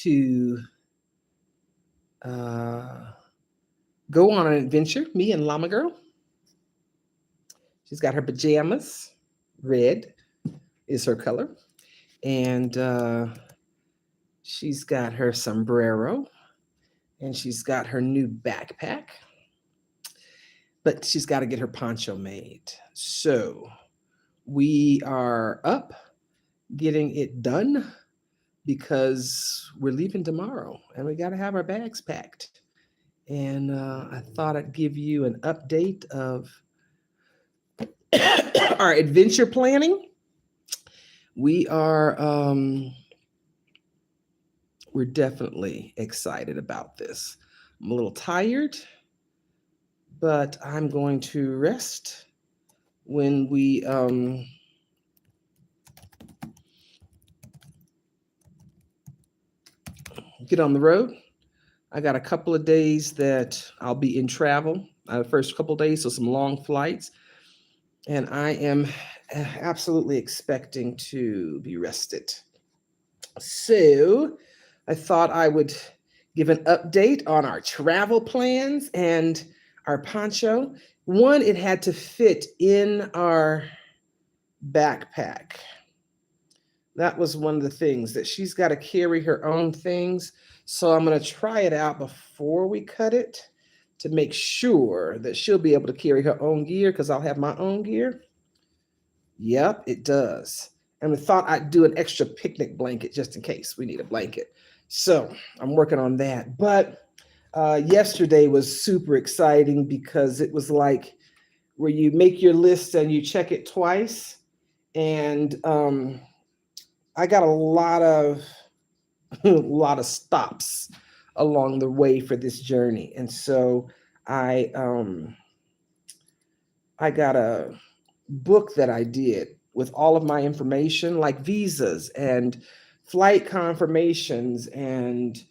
to go on an adventure, me and Llama Girl. She's got her pajamas, red is her color, and she's got her sombrero, and she's got her new backpack, but she's got to get her poncho made. So we are up getting it done because we're leaving tomorrow and we got to have our bags packed. And I thought I'd give you an update of our adventure planning. We are we're definitely excited about this. I'm a little tired, but I'm going to rest when we get on the road. I got a couple of days that I'll be in travel. The first couple of days, so some long flights. And I am absolutely expecting to be rested. So I thought I would give an update on our travel plans and our poncho. One, it had to fit in our backpack. That was one of the things that she's got to carry her own things. So I'm going to try it out before we cut it to make sure that she'll be able to carry her own gear because I'll have my own gear. Yep, it does. And we thought I'd do an extra picnic blanket just in case we need a blanket. So I'm working on that. But yesterday was super exciting because it was like where you make your list and you check it twice. And I got a lot of stops along the way for this journey. And so I got a book that I did with all of my information, like visas and flight confirmations and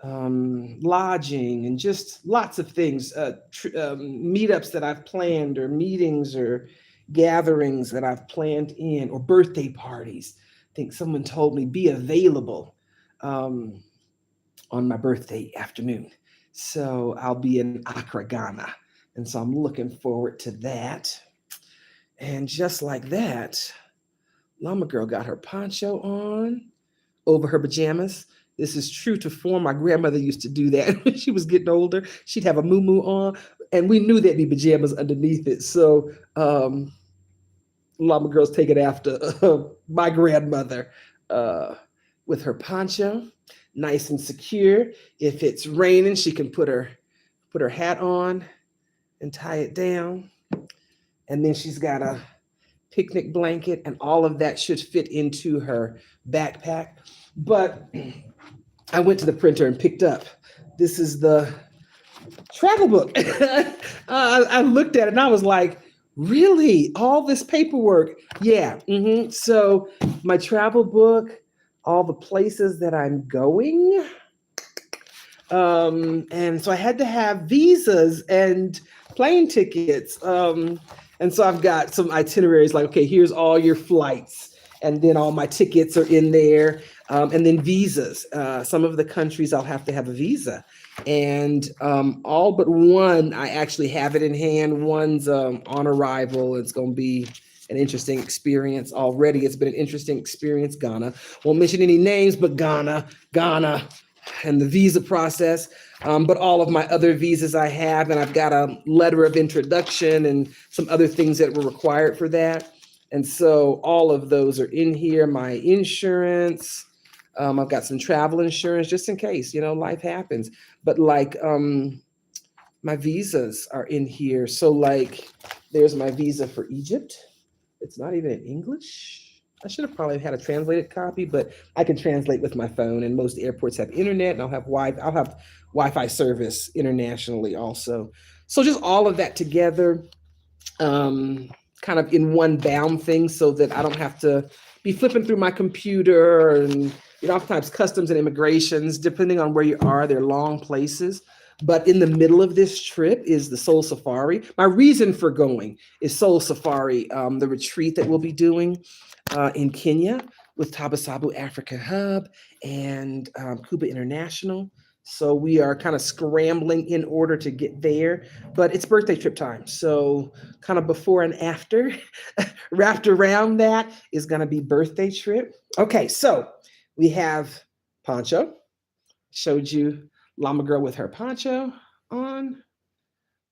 lodging and just lots of things, meetups that I've planned or meetings or gatherings that I've planned in or birthday parties. I think someone told me be available on my birthday afternoon. So I'll be in Accra, Ghana. And so I'm looking forward to that. And just like that, Llama Girl got her poncho on over her pajamas. This is true to form. My grandmother used to do that when she was getting older. She'd have a muumuu on, and we knew there'd be pajamas underneath it. So Llama Girl's taking after my grandmother with her poncho, nice and secure. If it's raining, she can put her hat on and tie it down. And then she's got a picnic blanket, and all of that should fit into her backpack. But I went to the printer and picked up. This is the travel book. I looked at it and I was like, really? All this paperwork? Yeah. So my travel book, all the places that I'm going. And so I had to have visas and plane tickets. And so I've got some itineraries like, okay, here's all your flights. And then all my tickets are in there. And then visas. Some of the countries I'll have to have a visa. And all but one, I actually have it in hand. One's on arrival. It's going to be an interesting experience already. It's been an interesting experience. Ghana. Won't mention any names, but Ghana, and the visa process. But all of my other visas I have, and I've got a letter of introduction and some other things that were required for that. And so all of those are in here. My insurance, I've got some travel insurance just in case, life happens. But like my visas are in here. So like there's my visa for Egypt. It's not even in English. I should have probably had a translated copy, but I can translate with my phone, and most airports have internet, and I'll have Wi-Fi service internationally also. So just all of that together, kind of in one bound thing, so that I don't have to be flipping through my computer. And oftentimes customs and immigrations, depending on where you are, they're long places. But in the middle of this trip is the Soul Safari. My reason for going is Soul Safari, the retreat that we'll be doing in Kenya. with Tabasabu Africa Hub and Cuba International. So we are kind of scrambling in order to get there, but it's birthday trip time. So kind of before and after, wrapped around that is going to be birthday trip. Okay, so we have poncho. Showed you Llama Girl with her poncho on.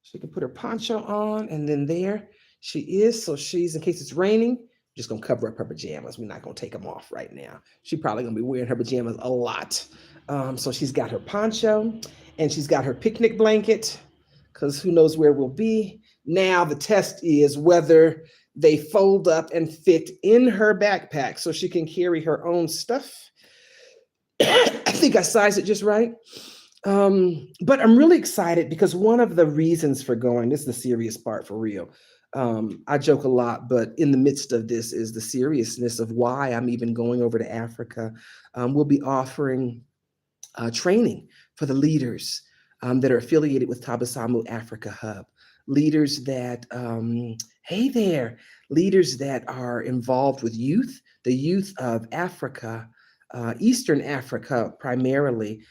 She can put her poncho on, and then there she is. So she's, in case it's raining, just gonna cover up her pajamas. We're not gonna take them off right now. She's probably gonna be wearing her pajamas a lot. So she's got her poncho, and she's got her picnic blanket, because who knows where we'll be. Now the test is whether they fold up and fit in her backpack so she can carry her own stuff. I think I sized it just right. But I'm really excited because one of the reasons for going, this is the serious part for real. I joke a lot, but in the midst of this is the seriousness of why I'm even going over to Africa. We'll be offering training for the leaders that are affiliated with Tabasamu Africa Hub. Leaders that, hey there, leaders that are involved with youth, the youth of Africa, Eastern Africa primarily,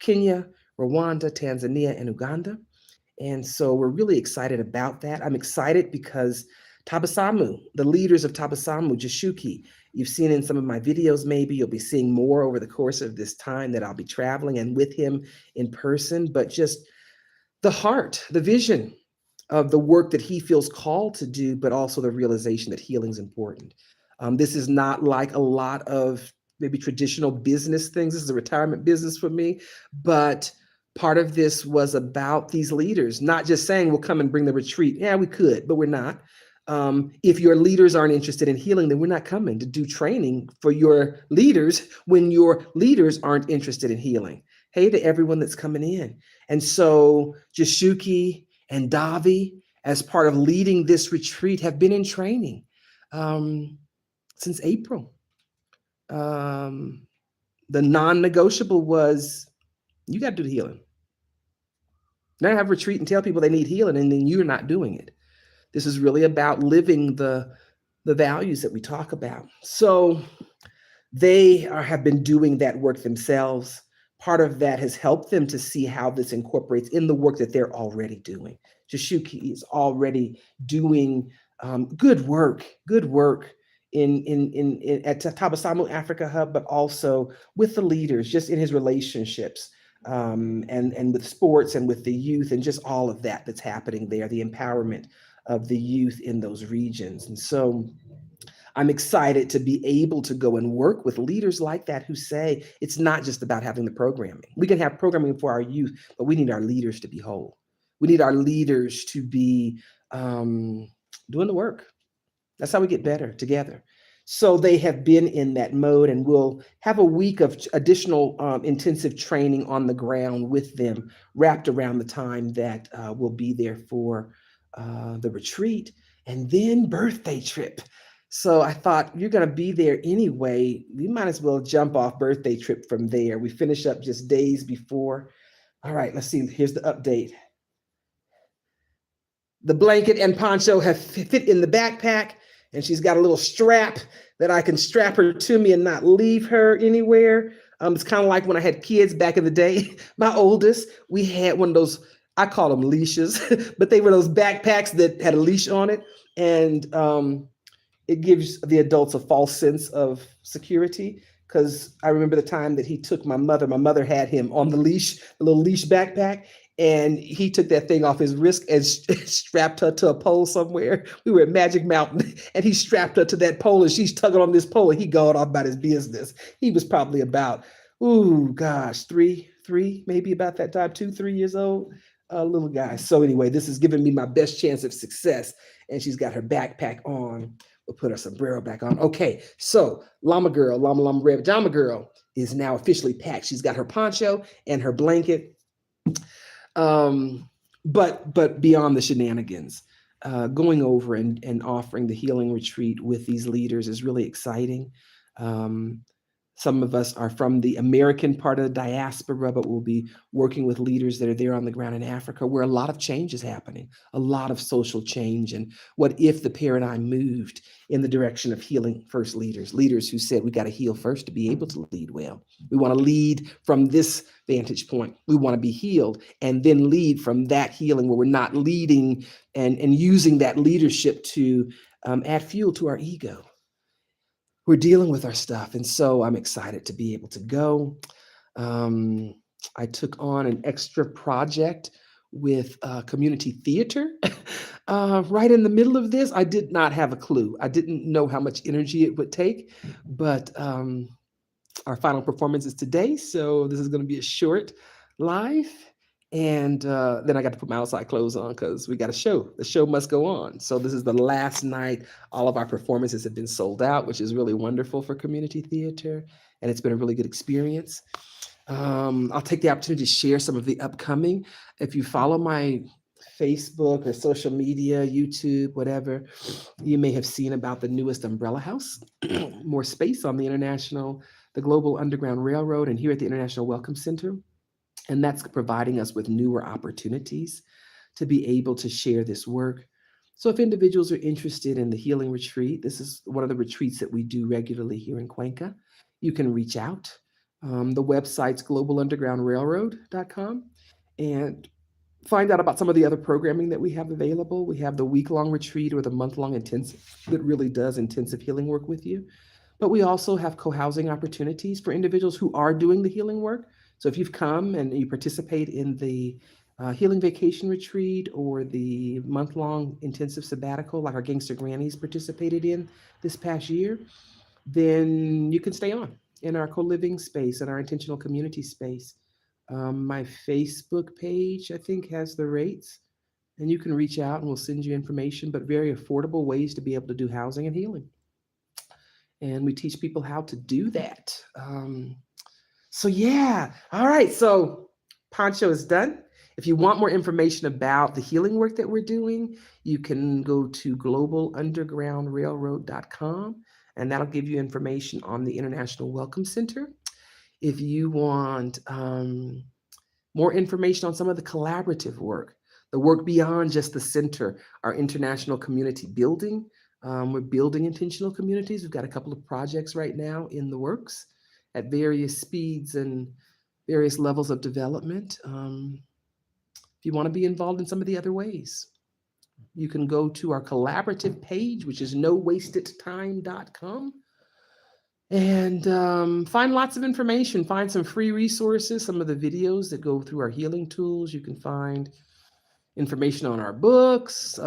Kenya, Rwanda, Tanzania, and Uganda. And so we're really excited about that. I'm excited because Tabasamu, the leaders of Tabasamu, Jashuki, you've seen in some of my videos, maybe you'll be seeing more over the course of this time that I'll be traveling and with him in person, but just the heart, the vision of the work that he feels called to do, but also the realization that healing is important. This is not like a lot of maybe traditional business things. This is a retirement business for me, but part of this was about these leaders, not just saying we'll come and bring the retreat. Yeah, we could, but we're not. If your leaders aren't interested in healing, then we're not coming to do training for your leaders when your leaders aren't interested in healing. Hey to everyone that's coming in. And so Jashuki and Davi, as part of leading this retreat, have been in training since April. The non-negotiable was, you got to do the healing. Not have a retreat and tell people they need healing and then you're not doing it. This is really about living the values that we talk about. So they have been doing that work themselves. Part of that has helped them to see how this incorporates in the work that they're already doing. Jashuki is already doing good work at Tabasamu Africa Hub, but also with the leaders, just in his relationships, and with sports and with the youth and just all of that that's happening there, the empowerment of the youth in those regions. And so I'm excited to be able to go and work with leaders like that who say it's not just about having the programming. We can have programming for our youth, but we need our leaders to be whole. We need our leaders to be doing the work. That's how we get better together. So they have been in that mode, and we'll have a week of additional intensive training on the ground with them, wrapped around the time that we'll be there for the retreat, and then birthday trip. So I thought, you're going to be there anyway. We might as well jump off birthday trip from there. We finish up just days before. All right, let's see. Here's the update. The blanket and poncho have fit in the backpack, and she's got a little strap that I can strap her to me and not leave her anywhere. It's kind of like when I had kids back in the day. My oldest, we had one of those, I call them leashes, but they were those backpacks that had a leash on it. And it gives the adults a false sense of security. Because I remember the time that he took my mother had him on the leash, a little leash backpack, and he took that thing off his wrist and strapped her to a pole somewhere. We were at Magic Mountain, and he strapped her to that pole, and she's tugging on this pole, and he going off about his business. He was probably about, three, maybe about that time, 2-3 years old, little guy. So anyway, this is giving me my best chance of success, and she's got her backpack on. We'll put her sombrero back on. Okay, so Llama Girl, Llama Red Llama Girl is now officially packed. She's got her poncho and her blanket. But beyond the shenanigans, going over and offering the healing retreat with these leaders is really exciting. Some of us are from the American part of the diaspora, but we'll be working with leaders that are there on the ground in Africa, where a lot of change is happening, a lot of social change. And what if the paradigm moved in the direction of healing first leaders, leaders who said we got to heal first to be able to lead well. We want to lead from this vantage point. We want to be healed and then lead from that healing where we're not leading and using that leadership to add fuel to our ego. We're dealing with our stuff. And so I'm excited to be able to go. I took on an extra project with community theater right in the middle of this. I did not have a clue. I didn't know how much energy it would take, but our final performance is today. So this is going to be a short live. And then I got to put my outside clothes on because we got a show. The show must go on. So this is the last night. All of our performances have been sold out, which is really wonderful for community theater. And it's been a really good experience. I'll take the opportunity to share some of the upcoming. If you follow my Facebook or social media, YouTube, whatever, you may have seen about the newest umbrella house, more space on the Global Underground Railroad and here at the International Welcome Center. And that's providing us with newer opportunities to be able to share this work. So if individuals are interested in the healing retreat, this is one of the retreats that we do regularly here in Cuenca. You can reach out. The website's globalundergroundrailroad.com and find out about some of the other programming that we have available. We have the week-long retreat or the month-long intensive that really does intensive healing work with you. But we also have co-housing opportunities for individuals who are doing the healing work. So if you've come and you participate in the healing vacation retreat or the month-long intensive sabbatical, like our Gangster Grannies participated in this past year, then you can stay on in our co-living space and our intentional community space. My Facebook page, I think, has the rates, and you can reach out and we'll send you information, but very affordable ways to be able to do housing and healing. And we teach people how to do that. So yeah, all right. So Poncho is done. If you want more information about the healing work that we're doing, you can go to globalundergroundrailroad.com, and that'll give you information on the International Welcome Center. If you want more information on some of the collaborative work, the work beyond just the center, our international community building, we're building intentional communities. We've got a couple of projects right now in the works at various speeds and various levels of development. If you want to be involved in some of the other ways, you can go to our collaborative page, which is nowastedtime.com, and find lots of information. Find some free resources, some of the videos that go through our healing tools. You can find information on our books.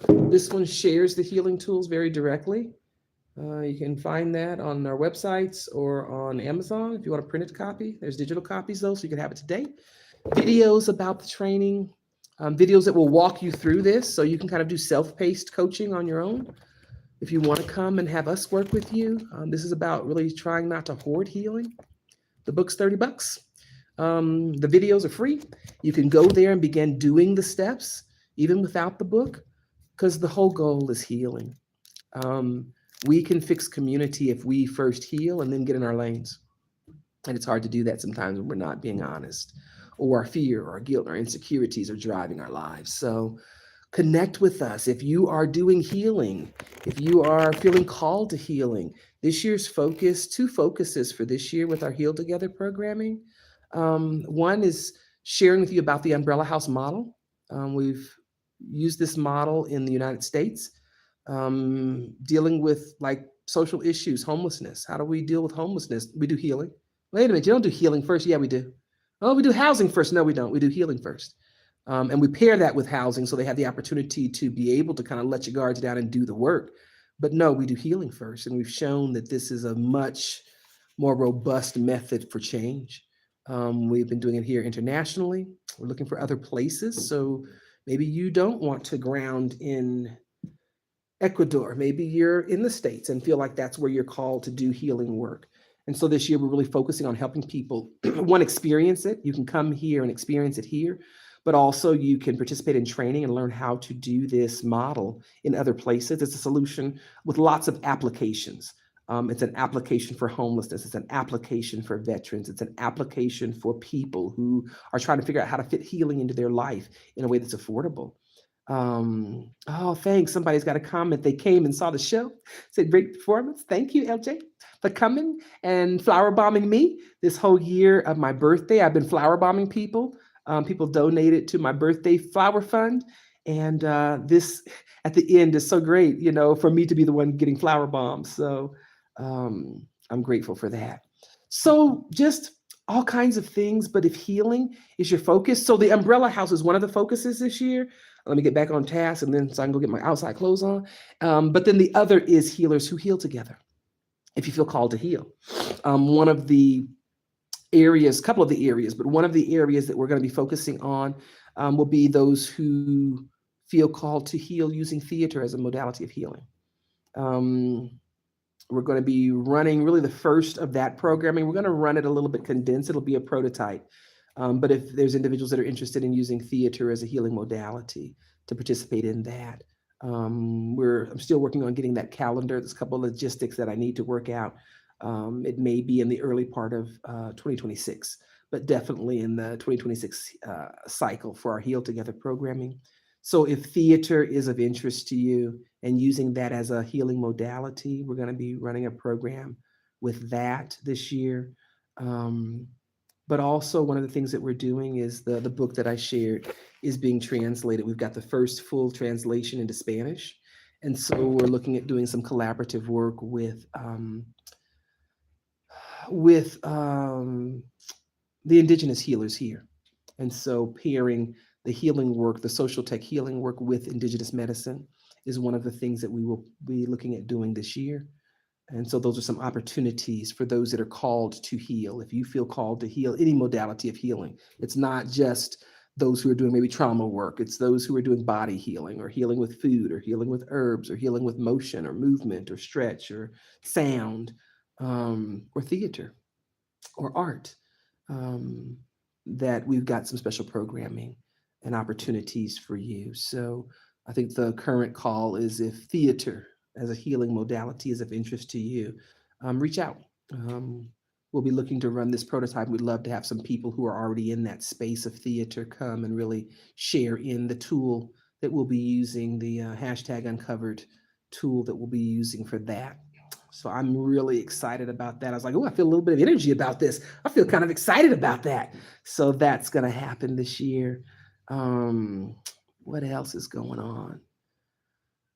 This one shares the healing tools very directly. You can find that on our websites or on Amazon if you want a printed copy. There's digital copies though, so you can have it today. Videos about the training, videos that will walk you through this so you can kind of do self-paced coaching on your own. If you want to come and have us work with you, this is about really trying not to hoard healing. The book's $30. The videos are free. You can go there and begin doing the steps, even without the book, because the whole goal is healing. We can fix community if we first heal and then get in our lanes. And it's hard to do that sometimes when we're not being honest, or our fear or our guilt or our insecurities are driving our lives. So connect with us. If you are doing healing, if you are feeling called to healing, this year's focus, two focuses for this year with our Heal Together programming. One is sharing with you about the Umbrella House model. We've used this model in the United States, dealing with like social issues, homelessness. How do we deal with homelessness? We do healing. Wait a minute, you don't do healing first? Yeah, we do. Oh, we do housing first. No, we don't. We do healing first. And we pair that with housing so they have the opportunity to be able to kind of let your guards down and do the work. But no, we do healing first. And we've shown that this is a much more robust method for change. We've been doing it here internationally. We're looking for other places. So maybe you don't want to ground in Ecuador. Maybe you're in the States and feel like that's where you're called to do healing work. And so this year we're really focusing on helping people, one, experience it. You can come here and experience it here, but also you can participate in training and learn how to do this model in other places. It's a solution with lots of applications. It's an application for homelessness. It's an application for veterans. It's an application for people who are trying to figure out how to fit healing into their life in a way that's affordable. Oh, thanks. Somebody's got a comment. They came and saw the show. Said great performance. Thank you, LJ, for coming and flower bombing me this whole year of my birthday. I've been flower bombing people. People donated to my birthday flower fund. And this at the end is so great, for me to be the one getting flower bombs. So I'm grateful for that. So just all kinds of things, but if healing is your focus, so the umbrella house is one of the focuses this year. Let me get back on task and then so I can go get my outside clothes on. But then the other is healers who heal together. If you feel called to heal, one of the areas, couple of the areas, but one of the areas that we're going to be focusing on will be those who feel called to heal using theater as a modality of healing. We're going to be running really the first of that programming. We're going to run it a little bit condensed. It'll be a prototype. But if there's individuals that are interested in using theater as a healing modality to participate in that, I'm still working on getting that calendar. There's a couple of logistics that I need to work out. It may be in the early part of 2026, but definitely in the 2026 cycle for our Heal Together programming. So if theater is of interest to you and using that as a healing modality, we're going to be running a program with that this year. But also one of the things that we're doing is the book that I shared is being translated. We've got the first full translation into Spanish. And so we're looking at doing some collaborative work with the indigenous healers here. And so pairing the healing work, the social tech healing work with indigenous medicine is one of the things that we will be looking at doing this year. And so those are some opportunities for those that are called to heal. If you feel called to heal any modality of healing, it's not just those who are doing maybe trauma work. It's those who are doing body healing or healing with food or healing with herbs or healing with motion or movement or stretch or sound or theater or art, that we've got some special programming and opportunities for you. So I think the current call is if theater as a healing modality is of interest to you, reach out. We'll be looking to run this prototype. We'd love to have some people who are already in that space of theater come and really share in the tool that we'll be using, the hashtag uncovered tool that we'll be using for that. So I'm really excited about that. I was like, oh, I feel a little bit of energy about this. I feel kind of excited about that. So that's going to happen this year. What else is going on?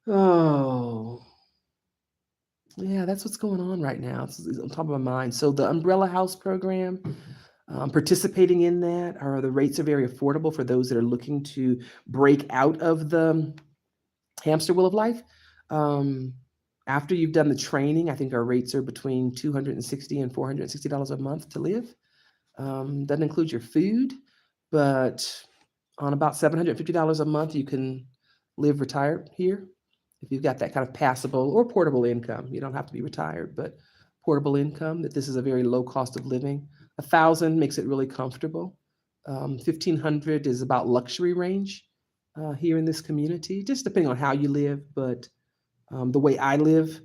Oh, yeah, that's what's going on right now. It's on top of my mind. So the Umbrella House program, participating in that, the rates are very affordable for those that are looking to break out of the hamster wheel of life. After you've done the training, I think our rates are between $260 and $460 a month to live. Doesn't include your food, but on about $750 a month, you can live retired here. If you've got that kind of passable or portable income, you don't have to be retired, but portable income, that this is a very low cost of living. 1,000 makes it really comfortable. 1,500 is about luxury range here in this community, just depending on how you live. But the way I live,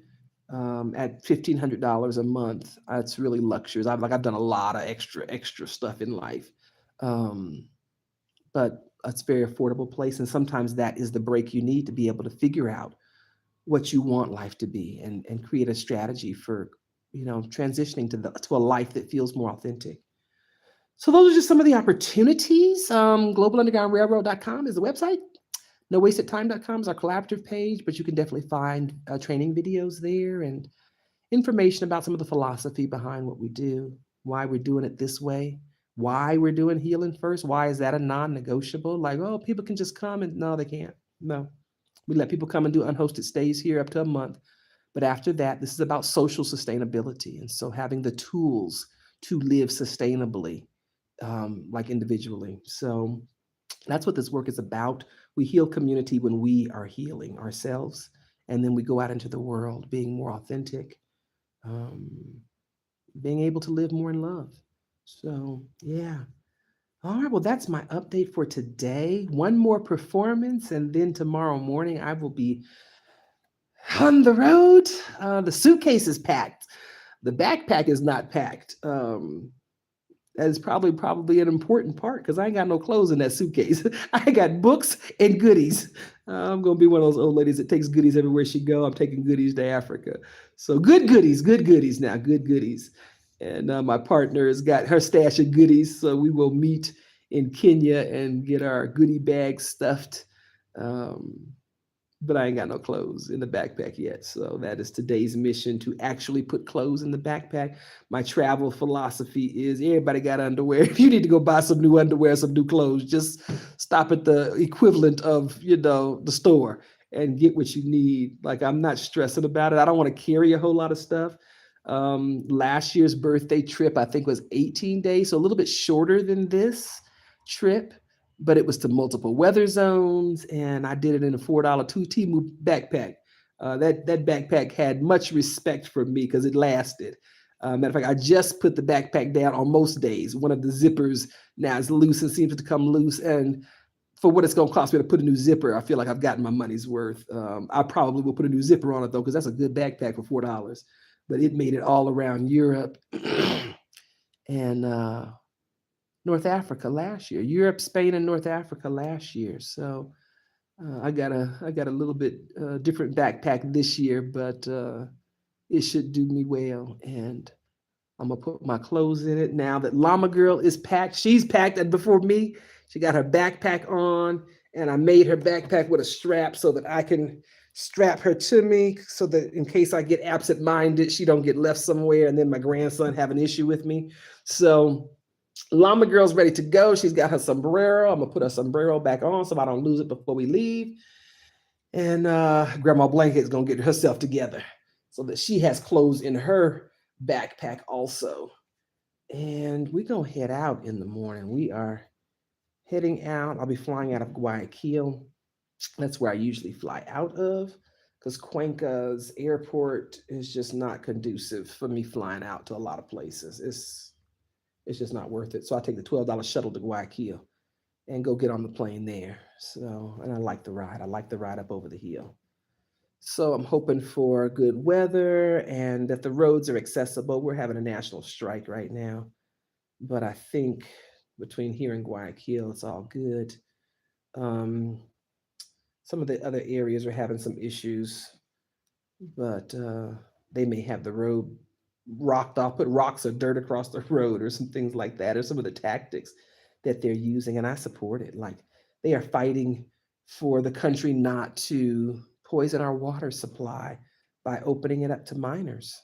at $1,500 a month, it's really luxurious. I've done a lot of extra stuff in life, but it's a very affordable place. And sometimes that is the break you need to be able to figure out what you want life to be and create a strategy for transitioning to a life that feels more authentic. So those are just some of the opportunities. Globalundergroundrailroad.com is the website. NoWastedTime.com is our collaborative page, but you can definitely find training videos there and information about some of the philosophy behind what we do, why we're doing it this way, why we're doing healing first. Why is that a non-negotiable? Like, oh, people can just come and no, they can't. No, we let people come and do unhosted stays here up to a month. But after that, this is about social sustainability. And so having the tools to live sustainably, like individually. So that's what this work is about. We heal community when we are healing ourselves. And then we go out into the world being more authentic, being able to live more in love. So, yeah. All right. Well, that's my update for today. One more performance. And then tomorrow morning, I will be On the road, the suitcase is packed. The backpack is not packed. That is probably an important part because I ain't got no clothes in that suitcase. I got books and goodies. I'm gonna be one of those old ladies that takes goodies everywhere she go. I'm taking goodies to Africa. So good goodies now, good goodies. And my partner has got her stash of goodies, so we will meet in Kenya and get our goodie bags stuffed. Um, but I ain't got no clothes in the backpack yet. So that is today's mission, to actually put clothes in the backpack. My travel philosophy is everybody got underwear. If you need to go buy some new underwear, some new clothes, just stop at the equivalent of, the store and get what you need. Like, I'm not stressing about it. I don't want to carry a whole lot of stuff. Last year's birthday trip, I think, was 18 days, so a little bit shorter than this trip, but it was to multiple weather zones, and I did it in a $4 two-Timu backpack. That backpack had much respect for me because it lasted. Matter of fact, I just put the backpack down on most days. One of the zippers now is loose and seems to come loose, and for what it's going to cost me to put a new zipper, I feel like I've gotten my money's worth. I probably will put a new zipper on it though, because that's a good backpack for $4. But it made it all around Europe and North Africa last year. Europe, Spain, and North Africa last year. So I got a little bit different backpack this year, but it should do me well. And I'm gonna put my clothes in it now that Llama Girl is packed. She's packed, and before me, she got her backpack on, and I made her backpack with a strap so that I can strap her to me, so that in case I get absent-minded, she don't get left somewhere, and then my grandson have an issue with me. So Llama Girl's ready to go. She's got her sombrero. I'm gonna put her sombrero back on so I don't lose it before we leave. And Grandma Blanket is gonna get herself together so that she has clothes in her backpack also. And we're gonna head out in the morning. We are heading out. I'll be flying out of Guayaquil. That's where I usually fly out of, because Cuenca's airport is just not conducive for me flying out to a lot of places. It's just not worth it. So I take the $12 shuttle to Guayaquil and go get on the plane there. So, and I like the ride. I like the ride up over the hill. So I'm hoping for good weather and that the roads are accessible. We're having a national strike right now, but I think between here and Guayaquil, it's all good. Um, some of the other areas are having some issues, but they may have the road rocked off, put rocks or dirt across the road or some things like that, or some of the tactics that they're using. And I support it. Like, they are fighting for the country not to poison our water supply by opening it up to miners.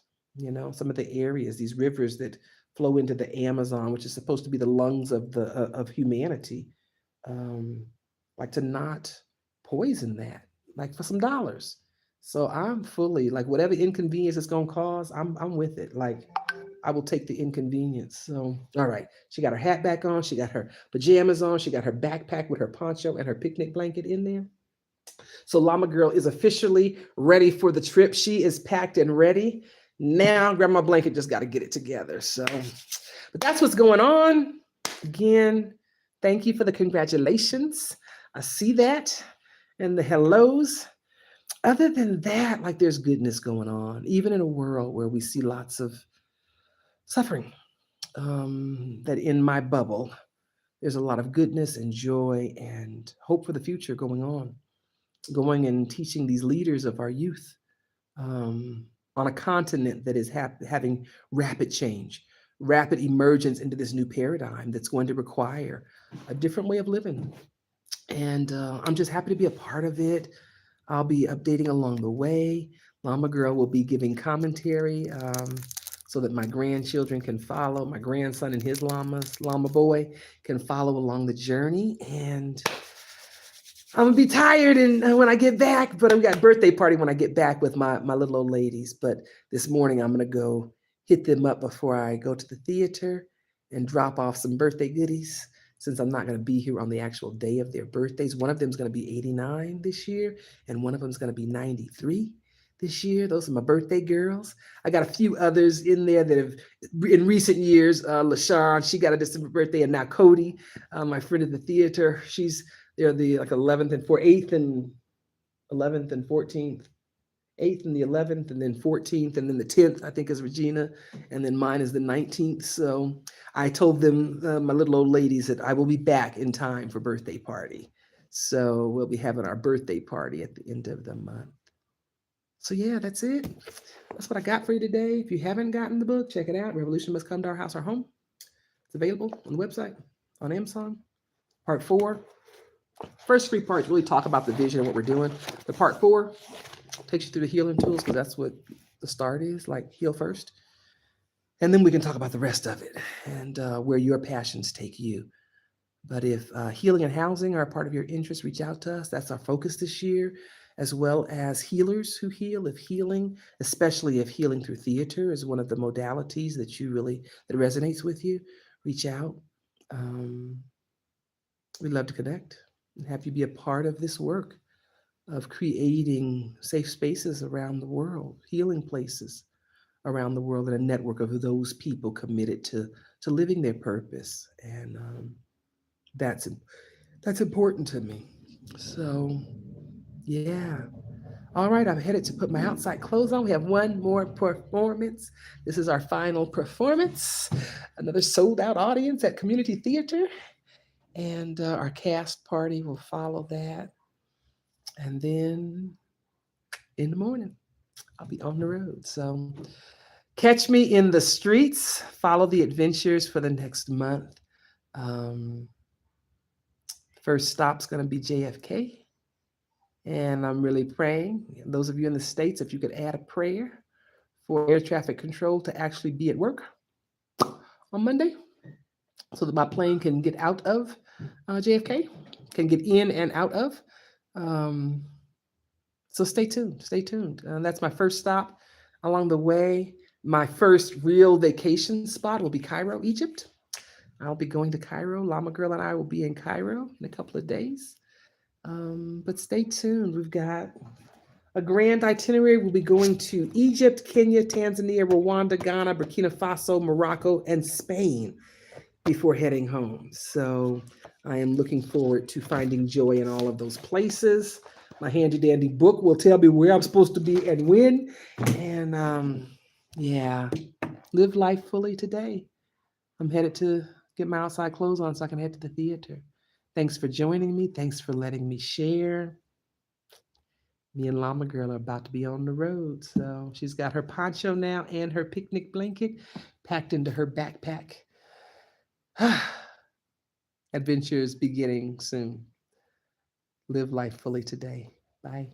Some of the areas, these rivers that flow into the Amazon, which is supposed to be the lungs of the of humanity, um, like, to not poison that, like, for some dollars. So I'm fully, like, whatever inconvenience it's gonna cause, I'm with it. Like, I will take the inconvenience. So, all right. She got her hat back on. She got her pajamas on. She got her backpack with her poncho and her picnic blanket in there. So Llama Girl is officially ready for the trip. She is packed and ready. Now, Grandma Blanket just got to get it together. So, but that's what's going on. Again, thank you for the congratulations. I see that. And the hellos. Other than that, like, there's goodness going on, even in a world where we see lots of suffering. That in my bubble, there's a lot of goodness and joy and hope for the future going on, going and teaching these leaders of our youth, on a continent that is having rapid change, rapid emergence into this new paradigm that's going to require a different way of living. And I'm just happy to be a part of it. I'll be updating along the way. Llama Girl will be giving commentary, so that my grandchildren can follow. My grandson and his llama boy, can follow along the journey. And I'm gonna be tired when I get back, but I've got birthday party when I get back with my little old ladies. But this morning I'm gonna go hit them up before I go to the theater and drop off some birthday goodies, since I'm not gonna be here on the actual day of their birthdays. One of them is gonna be 89 this year, and one of them is gonna be 93 this year. Those are my birthday girls. I got a few others in there that have, in recent years, LaShawn, she got a December birthday, and now Cody, my friend at the theater, they're the, like, 11th and 8th and 11th and 14th. 8th and the 11th, and then 14th, and then the 10th, I think, is Regina, and then mine is the 19th. So I told them, my little old ladies, that I will be back in time for birthday party. So we'll be having our birthday party at the end of the month. So yeah, that's it. That's what I got for you today. If you haven't gotten the book, check it out. Revolution Must Come to Our House or Home. It's available on the website, on Amazon. Part 4. First 3 parts really talk about the vision and what we're doing. The part 4 takes you through the healing tools, because that's what the start is, like heal first. And then we can talk about the rest of it and where your passions take you. But if healing and housing are a part of your interest, reach out to us. That's our focus this year, as well as healers who heal. If healing, especially if healing through theater is one of the modalities that resonates with you, reach out. Um, we'd love to connect and have you be a part of this work of creating safe spaces around the world, healing places around the world, and a network of those people committed to living their purpose. And that's that's important to me. So yeah. All right, I'm headed to put my outside clothes on. We have one more performance. This is our final performance. Another sold out audience at Community Theater. And our cast party will follow that. And then in the morning, I'll be on the road. So catch me in the streets. Follow the adventures for the next month. Um, First stop's going to be JFK. And I'm really praying, those of you in the States, if you could add a prayer for air traffic control to actually be at work on Monday so that my plane can get out of JFK, can get in and out of. Um, so stay tuned, stay tuned. That's my first stop along the way. My first real vacation spot will be Cairo, Egypt. I'll be going to Cairo. Llama Girl and I will be in Cairo in a couple of days. But stay tuned. We've got a grand itinerary. We'll be going to Egypt, Kenya, Tanzania, Rwanda, Ghana, Burkina Faso, Morocco, and Spain before heading home. So I am looking forward to finding joy in all of those places. My handy dandy book will tell me where I'm supposed to be and when. And yeah, live life fully today. I'm headed to get my outside clothes on so I can head to the theater. Thanks for joining me. Thanks for letting me share. Me and Llama Girl are about to be on the road. So she's got her poncho now and her picnic blanket packed into her backpack. Adventures beginning soon. Live life fully today. Bye.